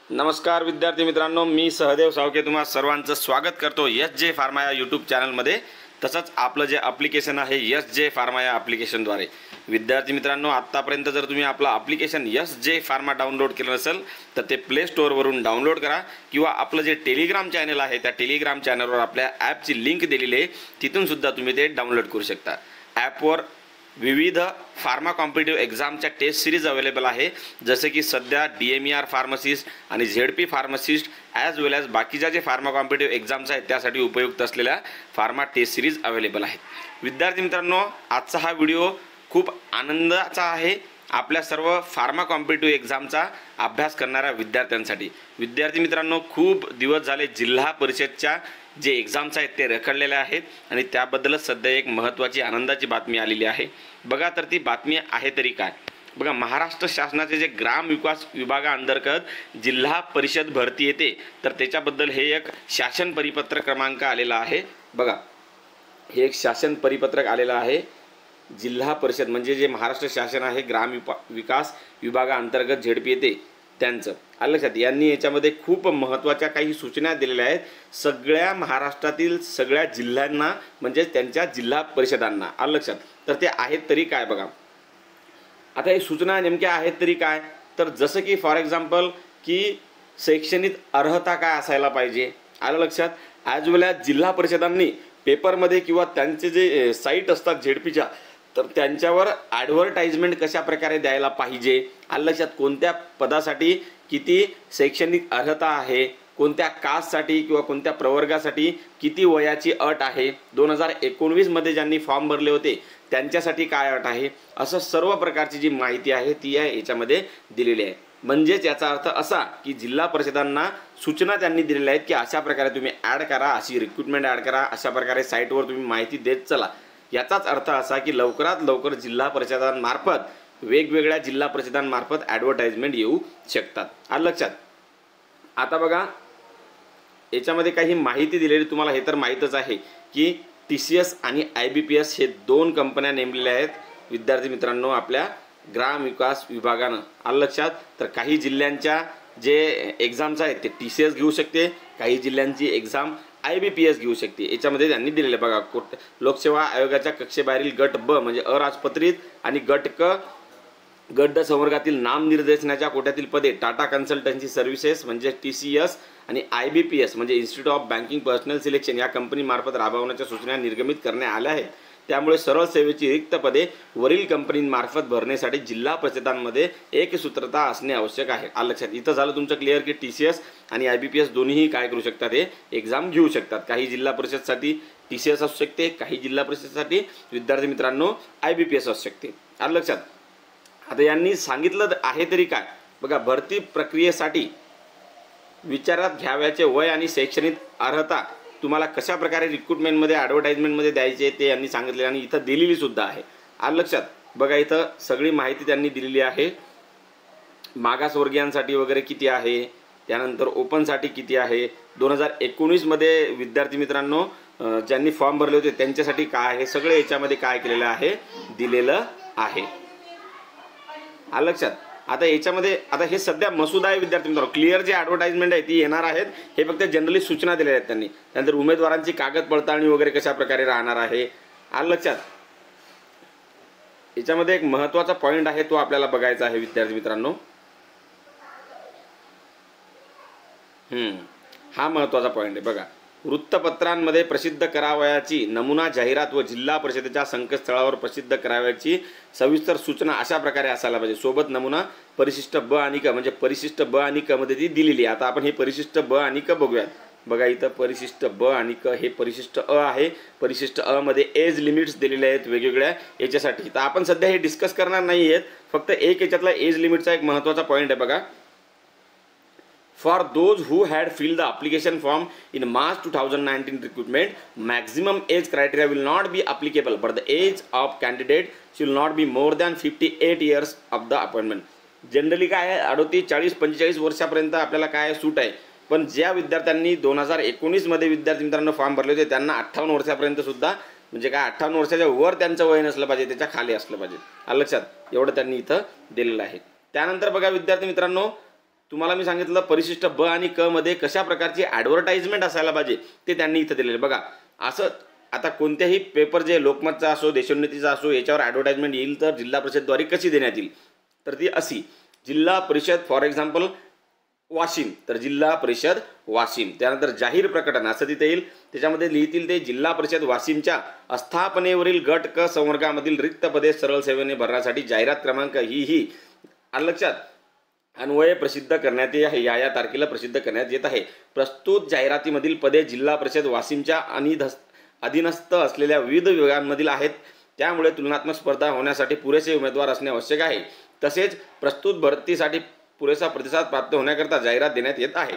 नमस्कार विद्यार्थी मित्रांनो, मी सहदेव सावके तुम्हा सर्वांचं स्वागत करतो एस.जे. फार्मा या यूट्यूब चॅनलमध्ये। तसंच आपलं जे ॲप्लिकेशन आहे एस.जे. फार्मा या ॲप्लिकेशनद्वारे विद्यार्थी मित्रांनो, आत्तापर्यंत जर तुम्ही आपलं ॲप्लिकेशन एस.जे. फार्मा डाउनलोड केलं नसेल तर ते प्ले स्टोअरवरून डाउनलोड करा किंवा आपलं जे टेलिग्राम चॅनल आहे त्या टेलिग्राम चॅनलवर आपल्या ॲपची लिंक दिलेली आहे, तिथून सुद्धा तुम्ही ते डाउनलोड करू शकता। ॲपवर विविध फार्मा कॉम्पिटिटिव्ह एक्झामच्या टेस्ट सिरीज अवेलेबल आहे, जसे की सध्या DMER फार्मसिस्ट आणि ZP pharmacist as well as बाकीच्या जे फार्मा कॉम्पिटिटिव्ह एक्झाम्स आहेत त्यासाठी उपयुक्त असलेल्या फार्मा टेस्ट सिरीज अवेलेबल आहेत। विद्यार्थी मित्रांनो, आजचा हा व्हिडिओ खूप आनंदाचा आहे आपल्या सर्व फार्मा कॉम्पिटिटिव्ह एक्झामचा अभ्यास करणाऱ्या विद्यार्थ्यांसाठी। विद्यार्थी मित्रांनो, खूप दिवस झाले जिल्हा परिषदच्या जे एक्झाम्स आहेत ते रखडलेले आहेत आणि त्याबद्दलच सध्या एक महत्त्वाची आनंदाची बातमी आलेली आहे। बघा तर ती बातमी आहे तरी काय। बघा, महाराष्ट्र शासनाचे जे ग्राम विकास विभागाअंतर्गत जिल्हा परिषद भरती येते तर त्याच्याबद्दल हे एक शासन परिपत्रक क्रमांक आलेला आहे। बघा, हे एक शासन परिपत्रक आलेलं आहे। जिल्हा परिषद म्हणजे जे महाराष्ट्र शासन आहे ग्राम विकास विभागाअंतर्गत ZP येते त्यांचं आलं लक्षात। यांनी याच्यामध्ये खूप महत्त्वाच्या काही सूचना दिलेल्या आहेत सगळ्या महाराष्ट्रातील सगळ्या जिल्ह्यांना, म्हणजे त्यांच्या जिल्हा परिषदांना आलं लक्षात। तर ते आहेत तरी काय बघा, आता हे सूचना नेमक्या आहेत तरी काय, तर जसं की फॉर एक्झाम्पल की शैक्षणिक अर्हता काय असायला पाहिजे आलं लक्षात। ॲज वेल ॲज जिल्हा परिषदांनी पेपरमध्ये किंवा त्यांचे जे साईट असतात ZPच्या तर त्यांच्यावर ॲडव्हर्टाइजमेंट कशा प्रकारे द्यायला पाहिजे आलं लक्षात। कोणत्या पदासाठी किती शैक्षणिक अर्हता आहे, कोणत्या कास्टसाठी किंवा कोणत्या प्रवर्गासाठी किती वयाची अट आहे, 2019 मध्ये ज्यांनी फॉर्म भरले होते त्यांच्यासाठी काय अट आहे, असं सर्व प्रकारची जी माहिती आहे ती याच्यामध्ये दिलेली आहे। म्हणजेच याचा अर्थ असा की जिल्हा परिषदांना सूचना त्यांनी दिलेल्या आहेत की अशा प्रकारे तुम्ही ॲड करा, अशी रिक्रुटमेंट ॲड करा, अशा प्रकारे साईटवर तुम्ही माहिती देत चला। याचाच अर्थ असा की लवकरात लवकर जिल्हा परिषदांमार्फत वेगवेगळ्या जिल्हा परिषदांमार्फत ॲडव्हर्टाइजमेंट येऊ शकतात आलं लक्षात। आता बघा, याच्यामध्ये काही माहिती दिलेली तुम्हाला हे तर माहीतच आहे की TCS आणि IBPS हे दोन कंपन्या नेमलेल्या आहेत विद्यार्थी मित्रांनो आपल्या ग्राम विकास विभागानं आलं लक्षात। तर काही जिल्ह्यांच्या जे एक्झाम्स आहेत ते TCS घेऊ शकते, काही जिल्ह्यांची एक्झाम IBPS घेऊ शकते। याच्यामध्ये त्यांनी दिलेले बघा, लोकसेवा आयोगाच्या कक्षेबाहेरील गट ब म्हणजे अराजपत्रित आणि गट ड संवर्गातील नामनिर्देशनाच्या कोट्यातील पदे टाटा कन्सल्टन्सी सर्व्हिसेस म्हणजे TCS आणि IBPS म्हणजे institute of banking personal selection या कंपनीमार्फत राबवण्याच्या सूचना निर्गमित करण्यात आल्या आहेत। त्यामुळे सरळ सेवेची रिक्त पदे वरील कंपनींमार्फत भरण्यासाठी जिल्हा परिषदांमध्ये एकसूत्रता असणे आवश्यक आहे आलं लक्षात। इथं झालं तुमचं क्लिअर की TCS आणि IBPS दोन्हीही काय करू शकतात, हे एक्झाम घेऊ शकतात। काही जिल्हा परिषदसाठी TCS असू शकते, काही जिल्हा परिषदसाठी विद्यार्थी मित्रांनो IBPS असू शकते आलं लक्षात। आता यांनी सांगितलं आहे तरी काय बघा, भरती प्रक्रियेसाठी विचारात घ्यावयाचे वय आणि शैक्षणिक अर्हता तुम्हाला कशा प्रकारे रिक्रुटमेंटमध्ये ॲडव्हर्टाइजमेंटमध्ये द्यायचे ते यांनी सांगितले आणि इथं दिलेली सुद्धा आहे आलं लक्षात। बघा, इथं सगळी माहिती त्यांनी दिलेली आहे, मागासवर्गीयांसाठी वगैरे किती आहे, त्यानंतर ओपनसाठी किती आहे, 2019 मध्ये विद्यार्थी मित्रांनो ज्यांनी फॉर्म भरले होते त्यांच्यासाठी काय आहे, सगळे याच्यामध्ये काय केलेलं आहे दिलेलं आहे आलं लक्षात। आता याच्यामध्ये आता हे सध्या मसुदा आहे विद्यार्थी मित्रांनो, क्लिअर जे ॲडव्हर्टाइजमेंट आहे ती येणार आहेत, हे फक्त जनरली सूचना दिलेल्या आहेत त्यांनी। त्यानंतर उमेदवारांची कागद पडताळणी वगैरे कशा प्रकारे राहणार आहे आलं लक्षात। याच्यामध्ये एक महत्त्वाचा पॉईंट आहे तो आपल्याला बघायचा आहे विद्यार्थी मित्रांनो। हा महत्त्वाचा पॉईंट आहे बघा, वृत्तपत्रांमध्ये प्रसिद्ध करावयाची नमुना जाहिरात व जिल्हा परिषदेच्या संकेतस्थळावर प्रसिद्ध करावयाची सविस्तर सूचना अशा प्रकारे असायला पाहिजे। सोबत नमुना परिशिष्ट ब आणि क म्हणजे परिशिष्ट ब आणि क मध्ये ती दिलेली आहे। आता आपण हे परिशिष्ट ब आणि क बघूयात। बघा, इथं परिशिष्ट ब आणि क हे परिशिष्ट अ आहे। परिशिष्ट अ मध्ये एज लिमिट्स दिलेले आहेत वेगवेगळ्या याच्यासाठी। तर आपण सध्या हे डिस्कस करणार नाही आहेत, फक्त एक याच्यातला एज लिमिटचा एक महत्त्वाचा पॉईंट आहे बघा। For those who had filled the application form in March 2019 recruitment, maximum age criteria will not be applicable, but the age of candidate should not be more than 58 years of the appointment. Generally काय आहे 38, 40, 45 वर्षापर्यंत आपल्याला काय सूट आहे, पण ज्या विद्यार्थ्यांनी 2019 मध्ये विद्यार्थी मित्रांनो फॉर्म भरले होते त्यांना 58 वर्षापर्यंत सुद्धा म्हणजे काय 58 वर्षाच्या वर त्यांचं वय नसलं पाहिजे, त्याच्या खाली असलं पाहिजे आलं लक्षात। एवढं त्यांनी इथं दिलेलं आहे। त्यानंतर बघा विद्यार्थी मित्रांनो, तुम्हाला मी सांगितलं परिशिष्ट ब आणि क मध्ये कशा प्रकारची ॲडव्हर्टाइजमेंट असायला पाहिजे ते त्यांनी इथं दिलेलं. बघा असं आता कोणत्याही पेपर जे लोकमतचा असो देशोन्नतीचा असो याच्यावर ॲडव्हर्टाइजमेंट येईल तर जिल्हा परिषदद्वारे कशी देण्यात येईल तर ती अशी, जिल्हा परिषद फॉर एक्झाम्पल वाशिम तर जिल्हा परिषद वाशिम. त्यानंतर जाहीर प्रकटन असं तिथे येईल, त्याच्यामध्ये लिहितील ते जिल्हा परिषद वाशिमच्या अस्थापनेवरील गट क संवर्गामधील रिक्त पदे सरळ सेवेने भरण्यासाठी जाहिरात क्रमांक ही आलं लक्षात अन्वये प्रसिद्ध करण्यात येत आहे. या तारखेला प्रसिद्ध करण्यात येत आहे. प्रस्तुत जाहिरातीमधील पदे जिल्हा परिषद वाशिमच्या अधीनस्थ असलेल्या विविध विभागांमधील आहेत, त्यामुळे तुलनात्मक स्पर्धा होण्यासाठी पुरेसे उमेदवार असणे आवश्यक आहे. तसेच प्रस्तुत भरतीसाठी पुरेसा प्रतिसाद प्राप्त होण्याकरता जाहिरात देण्यात येत आहे.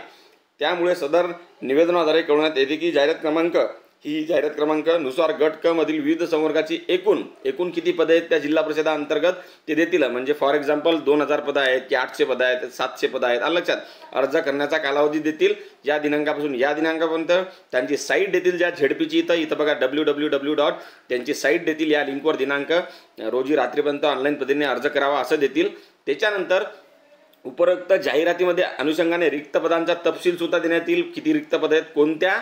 त्यामुळे सदर निवेदनाद्वारे कळवण्यात येते की जाहिरात क्रमांकानुसार गट क मधील विविध संवर्गाची एकूण किती पदे आहेत त्या जिल्हा परिषदाअंतर्गत ते देतील. म्हणजे फॉर एक्झाम्पल 2000 पदं आहेत की 800 पदं आहेत 700 पदं आहेत आलं लक्षात. अर्ज करण्याचा कालावधी देतील या दिनांकापासून या दिनांकापर्यंत. त्यांची साईट देतील ज्या झेडपीची इथं बघा www. त्यांची साईट देतील, या लिंकवर दिनांक रोजी रात्रीपर्यंत ऑनलाईन पद्धतीने अर्ज करावा असं देतील. त्याच्यानंतर उपरोक्त जाहिरातीमध्ये अनुषंगाने रिक्त पदांचा तपशील सुद्धा देण्यात येईल, किती रिक्त पद आहेत कोणत्या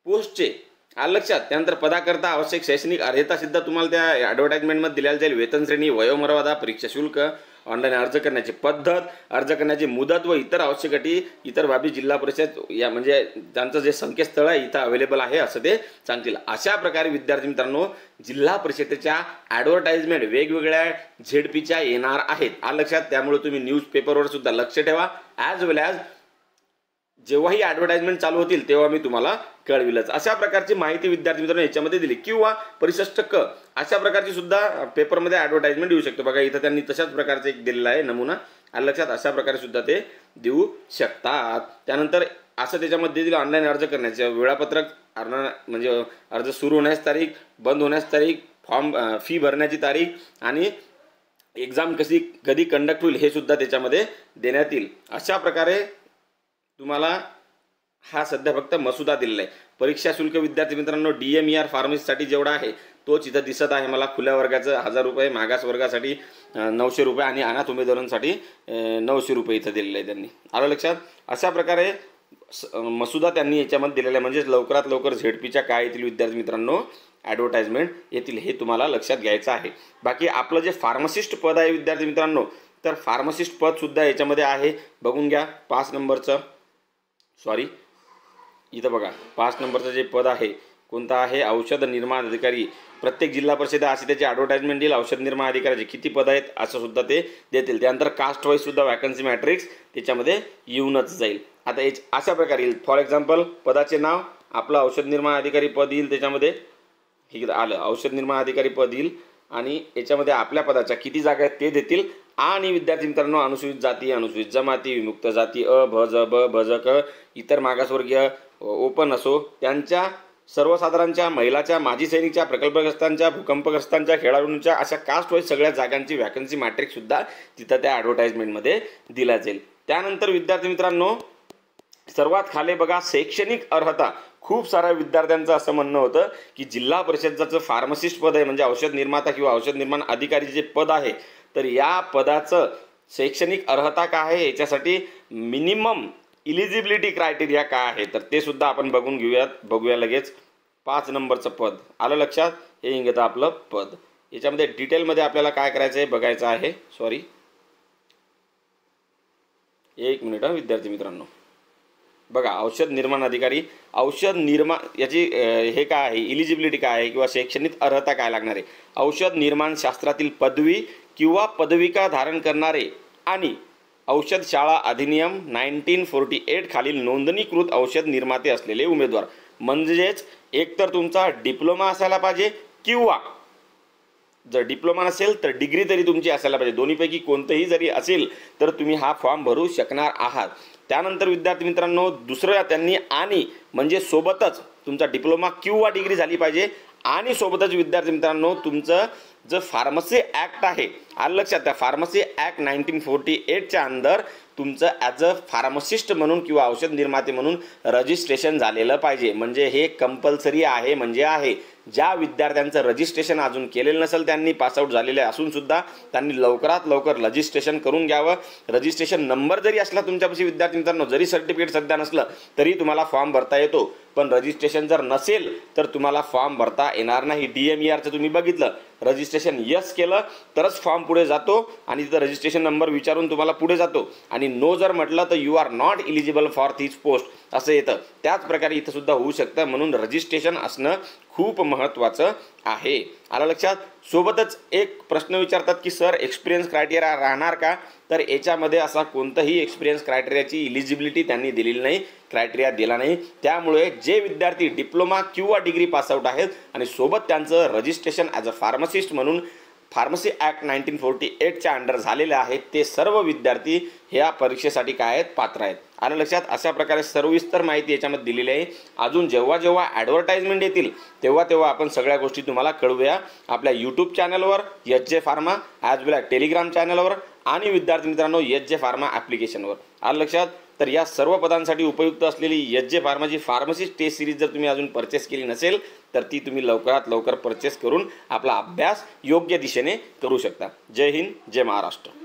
पोस्टचे आलं लक्षात. त्यानंतर पदाकरता आवश्यक शैक्षणिक अर्हता सुद्धा तुम्हाला त्या ॲडव्हर्टाइजमेंटमध्ये दिलेली जाईल. वेतन श्रेणी, वयोमर्यादा, परीक्षा शुल्क, ऑनलाईन अर्ज करण्याची पद्धत, अर्ज करण्याची मुदत व इतर आवश्यक अटी इतर बाबी जिल्हा परिषद या म्हणजे त्यांचं जे संकेतस्थळ आहे इथं अवेलेबल आहे असं ते सांगतील. अशा प्रकारे विद्यार्थी मित्रांनो जिल्हा परिषदेच्या ॲडव्हर्टाइजमेंट वेगवेगळ्या झेडपीच्या येणार आहेत आलं लक्षात. त्यामुळे तुम्ही न्यूजपेपरवर सुद्धा लक्ष ठेवा. ॲज वेल ॲज जेव्हाही ॲडव्हर्टाइजमेंट चालू होतील तेव्हा मी तुम्हाला कळविलंच. अशा प्रकारची माहिती विद्यार्थी मित्रांनो याच्यामध्ये दिली. किंवा परिशिष्ट क अशा प्रकारची सुद्धा पेपरमध्ये ॲडव्हर्टाइजमेंट येऊ शकतो. बघा इथं त्यांनी तशाच प्रकारचा एक दिलेला आहे नमुना आलं लक्षात. अशा प्रकारे सुद्धा ते देऊ शकतात. त्यानंतर असं त्याच्यामध्ये दिलं ऑनलाईन अर्ज करण्याचे वेळापत्रक, म्हणजे अर्ज सुरू होण्याची तारीख, बंद होण्याची तारीख, फॉर्म फी भरण्याची तारीख आणि एक्झाम कधी कंडक्ट होईल हे सुद्धा त्याच्यामध्ये देण्यात येईल. अशा प्रकारे तुम्हाला हा सध्या फक्त मसुदा दिलेला आहे. परीक्षा शुल्क विद्यार्थी मित्रांनो DMER फार्मसीसाठी जेवढा आहे तोच इथं दिसत आहे मला. खुल्या वर्गाचं 1000 रुपये, मागास वर्गासाठी 900 रुपये आणि अनाथ उमेदवारांसाठी 900 रुपये इथं दिलेले आहे त्यांनी आलं लक्षात. अशा प्रकारे मसुदा त्यांनी याच्यामध्ये दिलेला आहे. म्हणजे लवकरात लवकर झेडपीच्या काय येतील विद्यार्थी मित्रांनो ॲडव्हर्टाइजमेंट येतील हे तुम्हाला लक्षात घ्यायचं आहे. बाकी आपलं जे फार्मासिस्ट पद आहे विद्यार्थी मित्रांनो तर फार्मासिस्ट पदसुद्धा याच्यामध्ये आहे. बघून घ्या 5 नंबरचं इथं बघा 5 नंबरचं जे पद आहे कोणतं आहे औषध निर्माण अधिकारी. प्रत्येक जिल्हा परिषद अशी त्याची ॲडव्हर्टाइजमेंट येईल. औषध निर्माण अधिकाऱ्याचे किती पद आहेत असं सुद्धा ते देतील. त्यानंतर कास्ट वाईज सुद्धा वॅकन्सी मॅट्रिक्स त्याच्यामध्ये येऊनच जाईल. आता अशा प्रकारे येईल. फॉर एक्झाम्पल पदाचे नाव आपलं औषध निर्माण अधिकारी पद येईल, त्याच्यामध्ये हे आलं औषध निर्माण अधिकारी पद येईल आणि याच्यामध्ये आपल्या पदाच्या किती जागा आहेत ते देतील. आणि विद्यार्थी मित्रांनो अनुसूचित जाती, अनुसूचित जमाती, विमुक्त जाती अ भ ज ब भ ज क इतर मागासवर्गीय ओपन असो त्यांच्या सर्वसाधारणच्या, महिलाच्या, माजी सैनिकच्या, प्रकल्पग्रस्तांच्या, भूकंपग्रस्तांच्या, खेळाडूंच्या अशा कास्ट वाईज सगळ्या जागांची वॅकन्सी मॅट्रिक्स सुद्धा तिथं त्या ॲडव्हर्टाइजमेंटमध्ये दिला जाईल. त्यानंतर विद्यार्थी मित्रांनो सर्वात खाली बघा शैक्षणिक अर्हता. खूप साऱ्या विद्यार्थ्यांचं असं म्हणणं होतं की जिल्हा परिषदेचं फार्मासिस्ट पद आहे म्हणजे औषध निर्माता किंवा औषध निर्माण अधिकारी जे पद आहे तर या पदाचं शैक्षणिक अर्हता काय आहे, याच्यासाठी मिनिमम इलिजिबिलिटी क्रायटेरिया काय आहे तर ते सुद्धा आपण बघूया लगेच. 5 नंबरचं पद आलं लक्षात. हे इंगित आपलं पद. याच्यामध्ये डिटेलमध्ये आपल्याला काय करायचं आहे बघायचं आहे. एक मिनिट विद्यार्थी मित्रांनो बघा औषध निर्माण अधिकारी, औषध निर्माण याची हे काय आहे इलिजिबिलिटी काय आहे किंवा शैक्षणिक अर्हता काय लागणार आहे. औषध निर्माण शास्त्रातील पदवी किंवा पदविका धारण करणारे आणि औषध शाळा अधिनियम 1948 खालील नोंदणीकृत औषध निर्माते असलेले उमेदवार. म्हणजेच एकतर तुमचा डिप्लोमा असायला पाहिजे किंवा जर डिप्लोमा नसेल तर डिग्री तरी तुमची असायला पाहिजे. दोन्हीपैकी कोणतंही जरी असेल तर तुम्ही हा फॉर्म भरू शकणार आहात. त्यानंतर विद्यार्थी मित्रांनो दुसरं त्यांनी आणि म्हणजे सोबतच तुमचा डिप्लोमा किंवा डिग्री झाली पाहिजे आणि सोबतच विद्यार्थी मित्रांनो तुमचं जो फार्मसी ॲक्ट आहे, आलं लक्षात, त्या फार्मसी ॲक्ट 1948च्या अंदर तुमचं ॲज अ फार्मासिस्ट म्हणून किंवा औषध निर्माते म्हणून रजिस्ट्रेशन झालेलं पाहिजे. म्हणजे हे कंपल्सरी आहे, म्हणजे आहे. ज्या विद्यार्थ्यांचं रजिस्ट्रेशन अजून केलेलं नसेल, त्यांनी पासआउट झालेले असूनसुद्धा त्यांनी लवकरात लवकर रजिस्ट्रेशन करून घ्यावं. रजिस्ट्रेशन नंबर जरी असला तुमच्यापाशी विद्यार्थी मित्रांनो, जरी सर्टिफिकेट सध्या नसलं तरी तुम्हाला फॉर्म भरता येतो. पण रजिस्ट्रेशन जर नसेल तर तुम्हाला फॉर्म भरता येणार नाही. DMERचं तुम्ही बघितलं, रजिस्ट्रेशन यस केलं तरच फॉर्म पुढे जातो आणि तिथं रजिस्ट्रेशन नंबर विचारून तुम्हाला पुढे जातो. आणि नो जर म्हटलं तर you are not eligible for this post असं येतं. त्याच प्रकारे इथं सुद्धा होऊ शकतं. म्हणून रजिस्ट्रेशन असणं खूप महत्त्वाचं आहे. आलं लक्षात. सोबतच एक प्रश्न विचारतात की सर एक्सपिरियन्स क्रायटेरिया राहणार का? तर याच्यामध्ये असा कोणताही एक्सपिरियन्स क्रायटेरियाची इलिजिबिलिटी त्यांनी दिलेली नाही, क्रायटेरिया दिला नाही. त्यामुळे जे विद्यार्थी डिप्लोमा किंवा डिग्री पासआउट आहेत आणि सोबत त्यांचं रजिस्ट्रेशन ॲज अ फार्मासिस्ट म्हणून फार्मसी ॲक्ट 1948च्या अंडर झालेले आहेत, ते सर्व विद्यार्थी ह्या परीक्षेसाठी काय आहेत, पात्र आहेत. आलं लक्षात. अशा प्रकारे सविस्तर माहिती याच्यामध्ये दिलेली आहे. अजून जेव्हा जेव्हा ॲडव्हर्टाइजमेंट येतील तेव्हा तेव्हा आपण सगळ्या गोष्टी तुम्हाला कळवूया आपल्या यूट्यूब चॅनलवर SJ pharma, as well as Telegram चॅनलवर आणि विद्यार्थी मित्रांनो SJ फार्मा ॲप्लिकेशनवर. आलं लक्षात. तर या सर्व पदांसाठी उपयुक्त असलेली SJ फार्माची फार्मसिस्ट टेस्ट सिरीज जर तुम्ही अजून परचेस केली नसेल तर ती तुम्ही लवकरात लवकर परचेस करून आपला अभ्यास योग्य दिशेने करू शकता. जय हिंद, जय महाराष्ट्र.